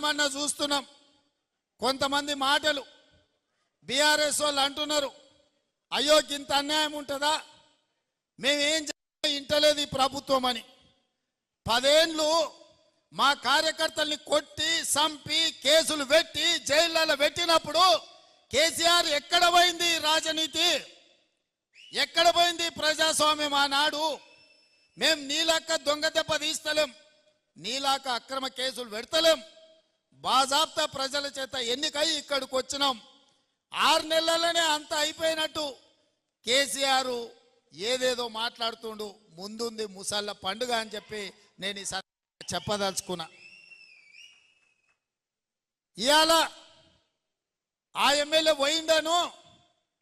మొన్న చూస్తున్నాం కొంతమంది మాటలు. బీఆర్ఎస్ వాళ్ళు అంటున్నారు, అయ్యో ఇంత అన్యాయం ఉంటుందా, మేమేం ఇంటలేదు ఈ ప్రభుత్వం అని. 10 ఏళ్ళు మా కార్యకర్తల్ని కొట్టి సంపి కేసులు పెట్టి జైళ్ళలో పెట్టినప్పుడు కేసీఆర్ ఎక్కడ పోయింది రాజనీతి, ఎక్కడ పోయింది ప్రజాస్వామ్యం ఆనాడు? మేం నీలాక దొంగ దెబ్బ తీస్తలేం, నీలాక అక్రమ కేసులు పెడతలేం, బాజాబ్తా ప్రజల చేత ఎన్నికై ఇక్కడికి వచ్చినాం. 6 నెలలనే అంత అయిపోయినట్టు కేసీఆర్ ఏదేదో మాట్లాడుతుండు. ముందుంది ముసళ్ళ పండుగ అని చెప్పి నేను ఈ చెప్పదలుచుకున్నా. ఇవాళ ఆ ఎమ్మెల్యే పోయిండను,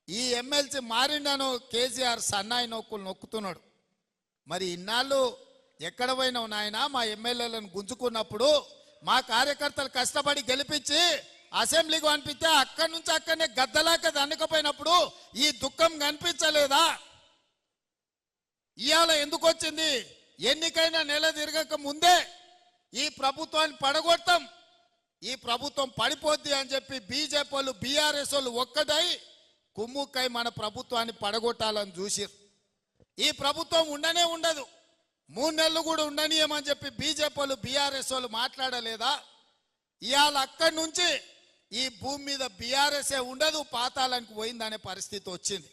ఈ ఎమ్మెల్సీ మారిండను కేసీఆర్ సన్నాయి నొక్కులు నొక్కుతున్నాడు. మరి ఇన్నాళ్ళు ఎక్కడ పోయినావు నాయన? మా ఎమ్మెల్యేలను గుంజుకున్నప్పుడు మా కార్యకర్తలు కష్టపడి గెలిపించి అసెంబ్లీకి పంపిస్తే అక్కడి నుంచి అక్కడనే గద్దలాక దండకపోయినప్పుడు ఈ దుఃఖం కనిపించలేదా? ఇవాళ ఎందుకు వచ్చింది? ఎన్నికైనా నెల తిరగక ముందే ఈ ప్రభుత్వాన్ని పడగొడతాం, ఈ ప్రభుత్వం పడిపోద్ది అని చెప్పి బీజేపీ వాళ్ళు బీఆర్ఎస్ వాళ్ళు ఒక్కటై కుమ్ముక్కై మన ప్రభుత్వాన్ని పడగొట్టాలని చూసిరు. ఈ ప్రభుత్వం ఉండనే ఉండదు, 3 నెలలు కూడా ఉండనీయమని చెప్పి బీజేపీ వాళ్ళు బీఆర్ఎస్ వాళ్ళు మాట్లాడలేదా? ఇవాళ అక్కడి నుంచి ఈ భూమి మీద బీఆర్ఎస్ఏ ఉండదు, పాతాళానికి పోయిందనే పరిస్థితి వచ్చింది.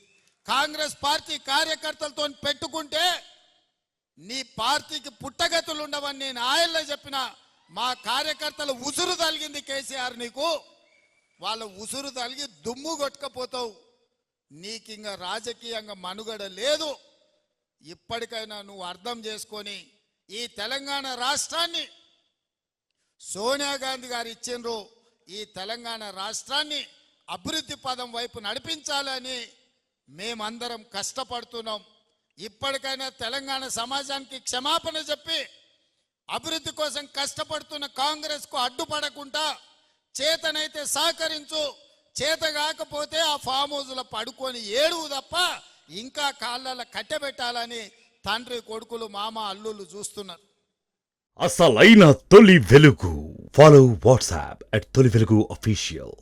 కాంగ్రెస్ పార్టీ కార్యకర్తలతో పెట్టుకుంటే నీ పార్టీకి పుట్టగతులు ఉండవని నేను ఆయల్లో చెప్పిన. మా కార్యకర్తలు ఉసురు తలిగింది కేసీఆర్ నీకు, వాళ్ళ ఉసురు తలిగి దుమ్ము కొట్టుకపోతావు. నీకింక రాజకీయంగా మనుగడ లేదు. ఇప్పటికైనా నువ్వు అర్థం చేసుకొని ఈ తెలంగాణ రాష్ట్రాన్ని సోనియా గాంధీ గారు ఇచ్చిండ్రు, ఈ తెలంగాణ రాష్ట్రాన్ని అభివృద్ధి పదం వైపు నడిపించాలని మేమందరం కష్టపడుతున్నాం. ఇప్పటికైనా తెలంగాణ సమాజానికి క్షమాపణ చెప్పి అభివృద్ధి కోసం కష్టపడుతున్న కాంగ్రెస్కు అడ్డుపడకుండా చేతనైతే సహకరించు, చేత కాకపోతే ఆ ఫామ్ హౌస్లో పడుకొని ఏడువు తప్ప ఇంకా కాళ్ళ కట్టెబెట్టాలని తండ్రి కొడుకులు మామ అల్లుళ్ళు చూస్తున్నారు. అసలైన తొలి వెలుగు. ఫాలో వాట్సాప్ @తొలి వెలుగు official.